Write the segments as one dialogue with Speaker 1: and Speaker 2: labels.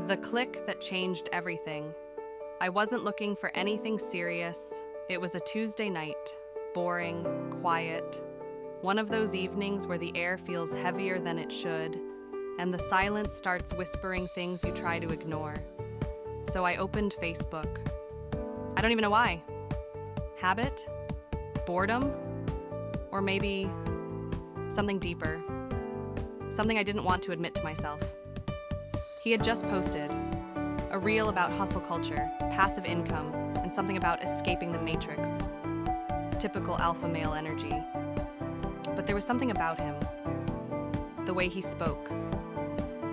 Speaker 1: The click that changed everything. I wasn't looking for anything serious. It was a Tuesday night, boring, quiet. One of those evenings where the air feels heavier than it should, and the silence starts whispering things you try to ignore. So I opened Facebook. I don't even know why. Habit? Boredom? Or maybe something deeper. Something I didn't want to admit to myself. He had just posted a reel about hustle culture, passive income, and something about escaping the matrix. Typical alpha male energy. But there was something about him. The way he spoke.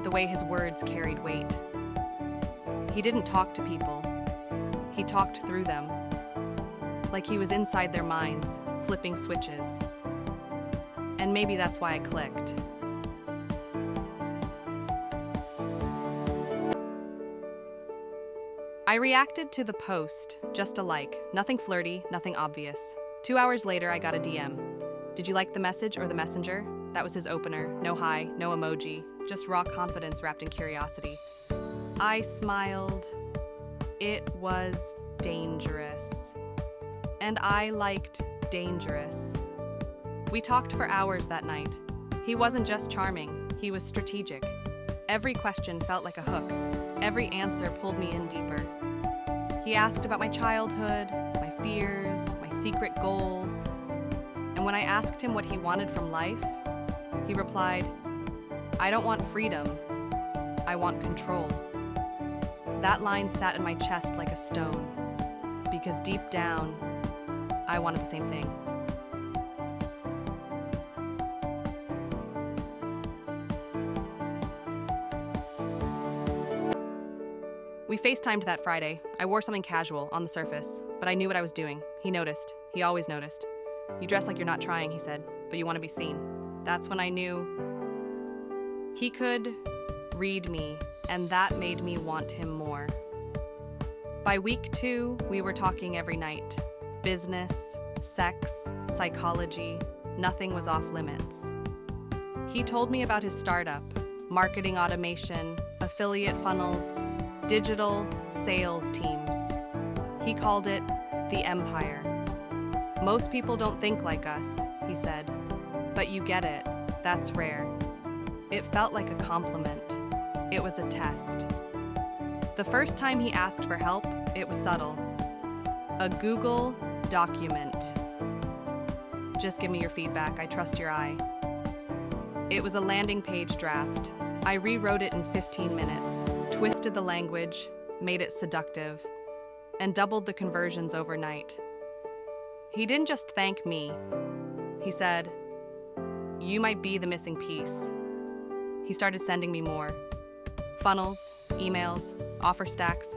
Speaker 1: The way his words carried weight. He didn't talk to people. He talked through them. Like he was inside their minds, flipping switches. And maybe that's why I clicked. I reacted to the post, just a like. Nothing flirty, nothing obvious. 2 hours later, I got a DM. Did you like the message or the messenger? That was his opener. No hi, no emoji, just raw confidence wrapped in curiosity. I smiled. It was dangerous. And I liked dangerous. We talked for hours that night. He wasn't just charming, he was strategic. Every question felt like a hook. Every answer pulled me in deeper. He asked about my childhood, my fears, my secret goals. And when I asked him what he wanted from life, he replied, I don't want freedom, I want control. That line sat in my chest like a stone, because deep down, I wanted the same thing. We FaceTimed that Friday. I wore something casual on the surface, but I knew what I was doing. He noticed. He always noticed. You dress like you're not trying, he said, but you want to be seen. That's when I knew he could read me, and that made me want him more. By week 2, we were talking every night. Business, sex, psychology, nothing was off limits. He told me about his startup, marketing automation, affiliate funnels, digital sales teams. He called it the empire. Most people don't think like us, he said, but you get it, that's rare. It felt like a compliment. It was a test. The first time he asked for help, it was subtle. A Google document. Just give me your feedback, I trust your eye. It was a landing page draft. I rewrote it in 15 minutes, twisted the language, made it seductive, and doubled the conversions overnight. He didn't just thank me. He said, you might be the missing piece. He started sending me more. Funnels, emails, offer stacks.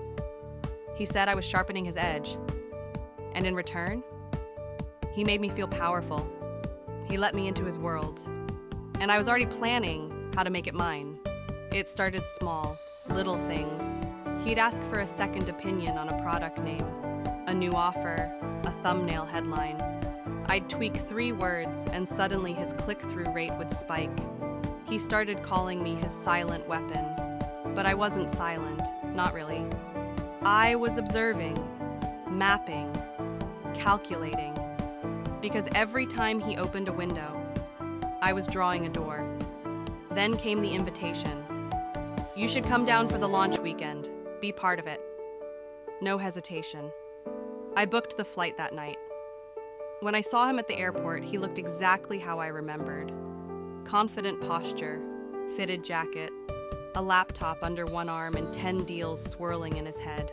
Speaker 1: He said I was sharpening his edge. And in return, he made me feel powerful. He let me into his world. And I was already planning how to make it mine. It started small, little things. He'd ask for a second opinion on a product name, a new offer, a thumbnail headline. I'd tweak 3 words and suddenly his click-through rate would spike. He started calling me his silent weapon. But I wasn't silent, not really. I was observing, mapping, calculating. Because every time he opened a window, I was drawing a door. Then came the invitation. You should come down for the launch weekend. Be part of it. No hesitation. I booked the flight that night. When I saw him at the airport, he looked exactly how I remembered. Confident posture, fitted jacket, a laptop under one arm and 10 deals swirling in his head.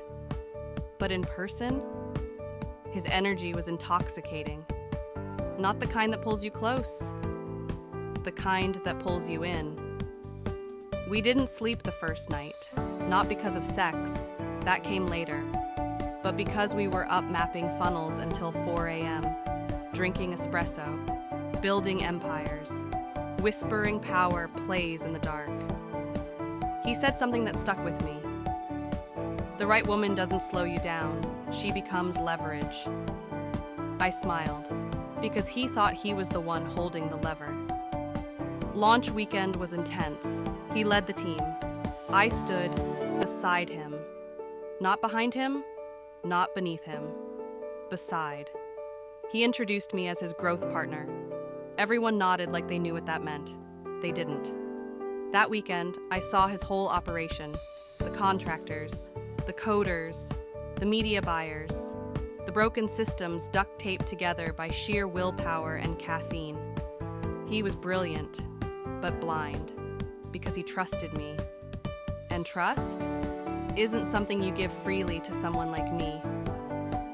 Speaker 1: But in person, his energy was intoxicating. Not the kind that pulls you close, the kind that pulls you in. We didn't sleep the first night, not because of sex, that came later, but because we were up mapping funnels until 4 a.m., drinking espresso, building empires, whispering power plays in the dark. He said something that stuck with me. The right woman doesn't slow you down, she becomes leverage. I smiled, because he thought he was the one holding the lever. Launch weekend was intense. He led the team. I stood Beside him. Not behind him, not beneath him. Beside. He introduced me as his growth partner. Everyone nodded like they knew what that meant. They didn't. That weekend, I saw his whole operation. The contractors, the coders, the media buyers, the broken systems duct taped together by sheer willpower and caffeine. He was brilliant, but blind, because he trusted me. And trust isn't something you give freely to someone like me.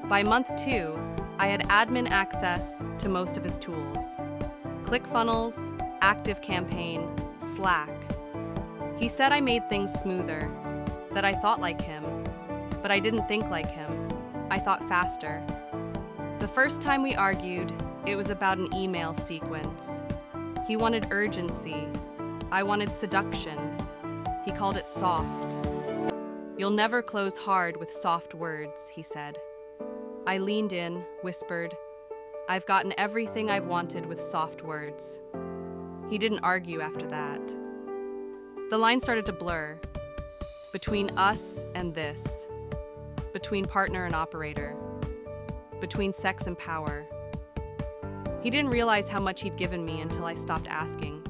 Speaker 1: By month 2, I had admin access to most of his tools. ClickFunnels, ActiveCampaign, Slack. He said I made things smoother, that I thought like him, but I didn't think like him. I thought faster. The first time we argued, it was about an email sequence. He wanted urgency. I wanted seduction. He called it soft. You'll never close hard with soft words, he said. I leaned in, whispered, I've gotten everything I've wanted with soft words. He didn't argue after that. The line started to blur. Between us and this. Between partner and operator. Between sex and power. He didn't realize how much he'd given me until I stopped asking.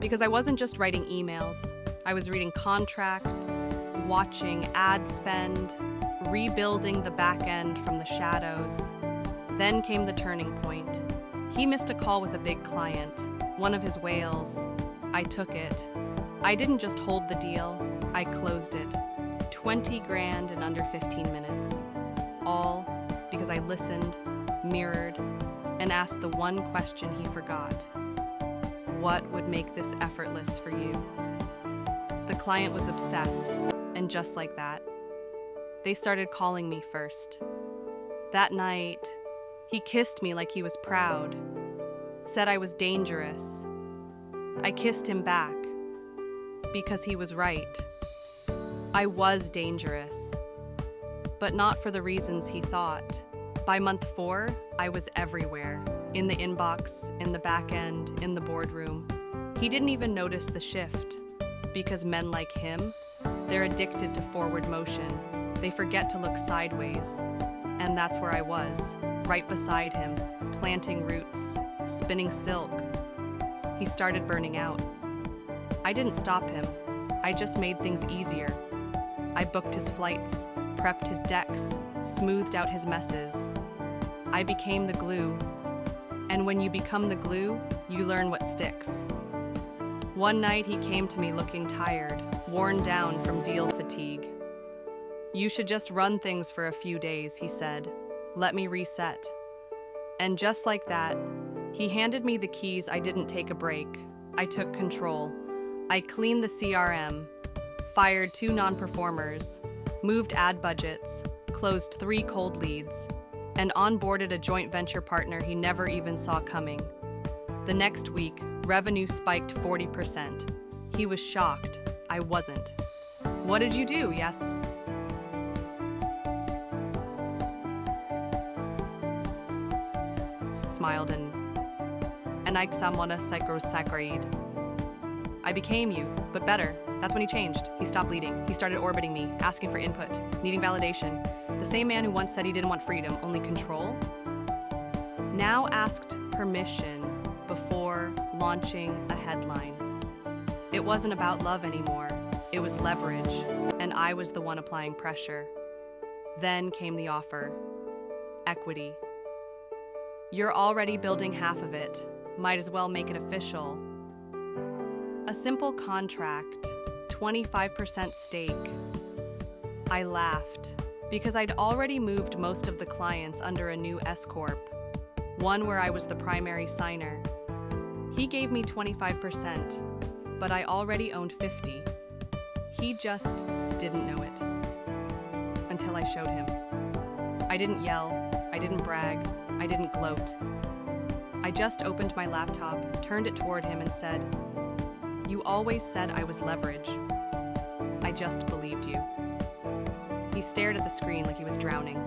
Speaker 1: Because I wasn't just writing emails. I was reading contracts, watching ad spend, rebuilding the back end from the shadows. Then came the turning point. He missed a call with a big client, one of his whales. I took it. I didn't just hold the deal, I closed it. 20 grand in under 15 minutes. All because I listened, mirrored, and asked the one question he forgot. What would make this effortless for you? The client was obsessed, and just like that, they started calling me first. That night, he kissed me like he was proud, said I was dangerous. I kissed him back, because he was right. I was dangerous, but not for the reasons he thought. By month 4, I was everywhere, in the inbox, in the back end, in the boardroom. He didn't even notice the shift, because men like him, they're addicted to forward motion. They forget to look sideways, and that's where I was, right beside him, planting roots, spinning silk. He started burning out. I didn't stop him. I just made things easier. I booked his flights, prepped his decks, smoothed out his messes. I became the glue. And when you become the glue, you learn what sticks. One night he came to me looking tired, worn down from deal fatigue. You should just run things for a few days, he said. Let me reset. And just like that, he handed me the keys. I didn't take a break. I took control. I cleaned the CRM, fired 2 non-performers, moved ad budgets, closed 3 cold leads, and onboarded a joint venture partner he never even saw coming. The next week, revenue spiked 40%. He was shocked. I wasn't. What did you do? Yes. Smiled and I samwana psychosacraid. I became you, but better. That's when he changed. He stopped leading. He started orbiting me, asking for input, needing validation. The same man who once said he didn't want freedom, only control, now asked permission before launching a headline. It wasn't about love anymore. It was leverage, and I was the one applying pressure. Then came the offer. Equity. You're already building half of it. Might as well make it official. A simple contract, 25% stake. I laughed, because I'd already moved most of the clients under a new S-Corp, one where I was the primary signer. He gave me 25%, but I already owned 50. He just didn't know it, until I showed him. I didn't yell, I didn't brag, I didn't gloat. I just opened my laptop, turned it toward him and said, "You always said I was leverage. I just believed you." He stared at the screen like he was drowning.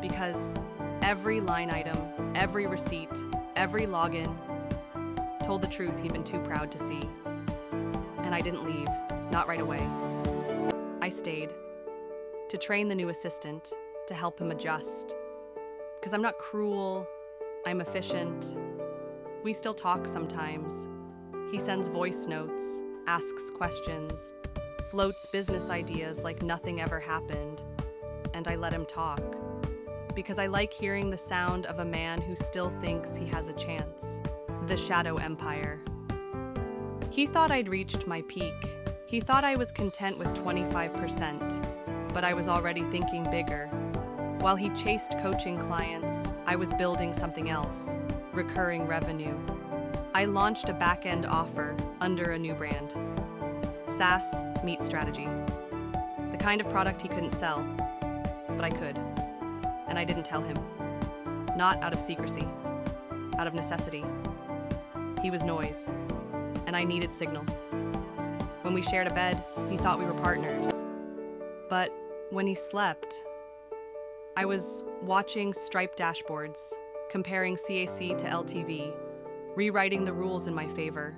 Speaker 1: Because every line item, every receipt, every login told the truth he'd been too proud to see. And I didn't leave, not right away. stayed to train the new assistant, to help him adjust. Because I'm not cruel, I'm efficient. We still talk sometimes. He sends voice notes, asks questions, floats business ideas like nothing ever happened, and I let him talk. Because I like hearing the sound of a man who still thinks he has a chance. The Shadow Empire. He thought I'd reached my peak. He thought I was content with 25%, but I was already thinking bigger. While he chased coaching clients, I was building something else, recurring revenue. I launched a back-end offer under a new brand. SaaS meets strategy. The kind of product he couldn't sell, but I could. And I didn't tell him. Not out of secrecy, out of necessity. He was noise, and I needed signal. When we shared a bed, he thought we were partners. But when he slept, I was watching striped dashboards, comparing CAC to LTV, rewriting the rules in my favor.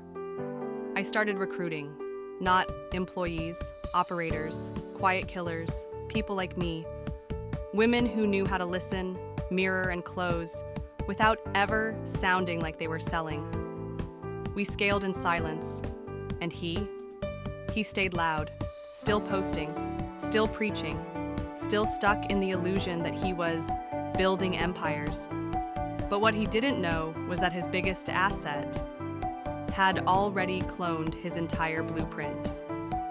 Speaker 1: I started recruiting, not employees, operators, quiet killers, people like me, women who knew how to listen, mirror, and close without ever sounding like they were selling. We scaled in silence, and he stayed loud, still posting, still preaching, still stuck in the illusion that he was building empires. But what he didn't know was that his biggest asset had already cloned his entire blueprint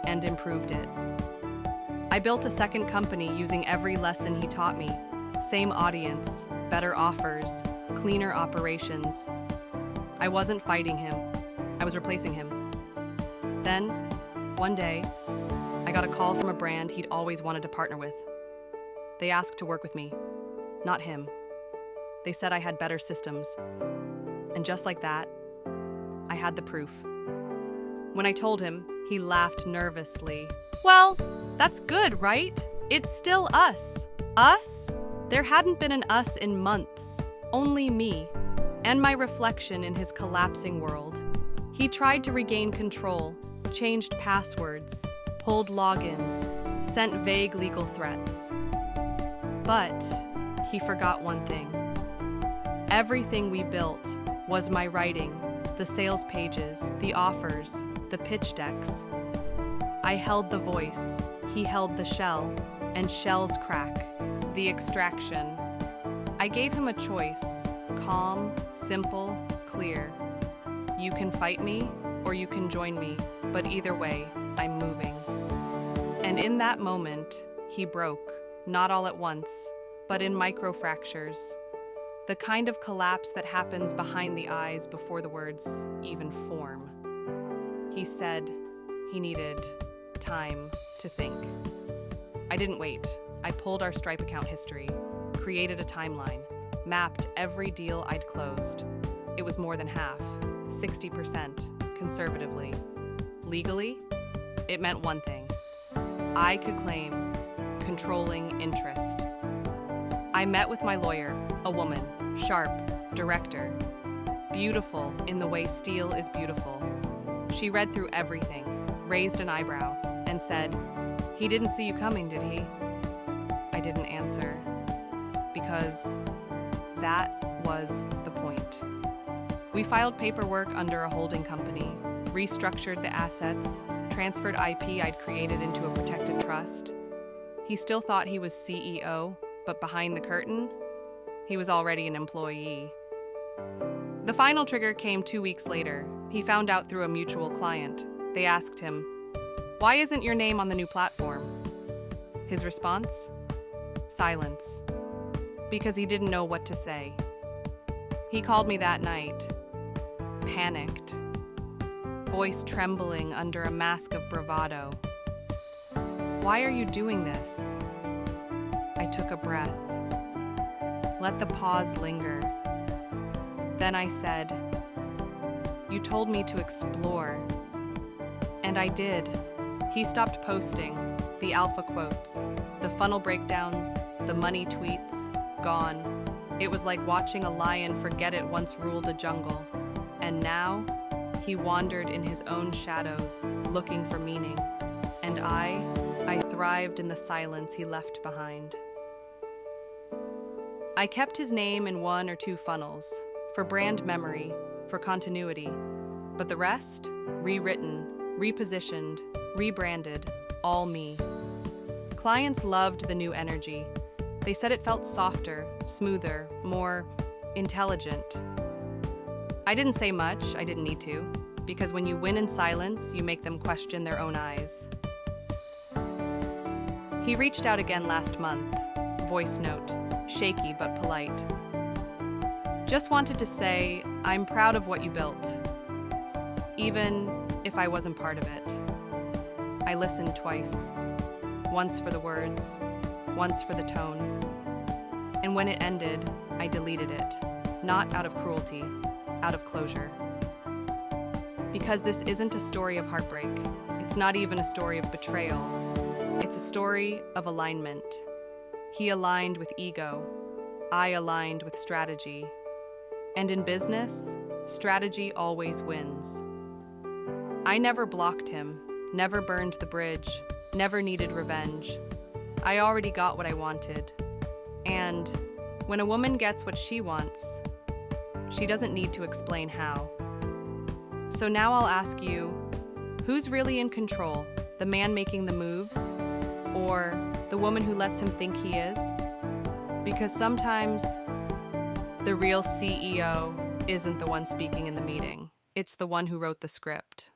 Speaker 1: and improved it. I built a second company using every lesson he taught me. Same audience, better offers, cleaner operations. I wasn't fighting him. I was replacing him. Then, one day, I got a call from a brand he'd always wanted to partner with. They asked to work with me, not him. They said I had better systems. And just like that, I had the proof. When I told him, he laughed nervously. Well, that's good, right? It's still us. Us? There hadn't been an us in months. Only me. And my reflection in his collapsing world. He tried to regain control, changed passwords, pulled logins, sent vague legal threats. But he forgot one thing. Everything we built was my writing, the sales pages, the offers, the pitch decks. I held the voice, he held the shell, and shells crack, the extraction. I gave him a choice, calm, simple, clear. You can fight me, or you can join me, but either way, I'm moving. And in that moment, he broke, not all at once, but in microfractures. The kind of collapse that happens behind the eyes before the words even form. He said he needed time to think. I didn't wait. I pulled our Stripe account history, created a timeline, mapped every deal I'd closed. It was more than half, 60%, conservatively. Legally, it meant one thing. I could claim controlling interest. I met with my lawyer, a woman, sharp, director, beautiful in the way steel is beautiful. She read through everything, raised an eyebrow, and said, "He didn't see you coming, did he?" I didn't answer, because that was the point. We filed paperwork under a holding company, restructured the assets, transferred IP I'd created into a protected trust. He still thought he was CEO, but behind the curtain, he was already an employee. The final trigger came 2 weeks later. He found out through a mutual client. They asked him, "Why isn't your name on the new platform?" His response? Silence. Because he didn't know what to say. He called me that night, panicked, voice trembling under a mask of bravado. "Why are you doing this?" I took a breath. Let the pause linger. Then I said, "You told me to explore." And I did. He stopped posting. The alpha quotes, the funnel breakdowns, the money tweets, gone. It was like watching a lion forget it once ruled a jungle. And now, he wandered in his own shadows, looking for meaning. And I thrived. thrived in the silence he left behind. I kept his name in 1 or 2 funnels, for brand memory, for continuity, but the rest, rewritten, repositioned, rebranded, all me. Clients loved the new energy. They said it felt softer, smoother, more intelligent. I didn't say much, I didn't need to, because when you win in silence, you make them question their own eyes. He reached out again last month, voice note, shaky but polite. Just wanted to say, I'm proud of what you built, even if I wasn't part of it. I listened twice, once for the words, once for the tone. And when it ended, I deleted it, not out of cruelty, out of closure. Because this isn't a story of heartbreak. It's not even a story of betrayal. It's a story of alignment. He aligned with ego. I aligned with strategy. And in business, strategy always wins. I never blocked him, never burned the bridge, never needed revenge. I already got what I wanted. And when a woman gets what she wants, she doesn't need to explain how. So now I'll ask you, who's really in control? The man making the moves? Or the woman who lets him think he is? Because sometimes the real CEO isn't the one speaking in the meeting. It's the one who wrote the script.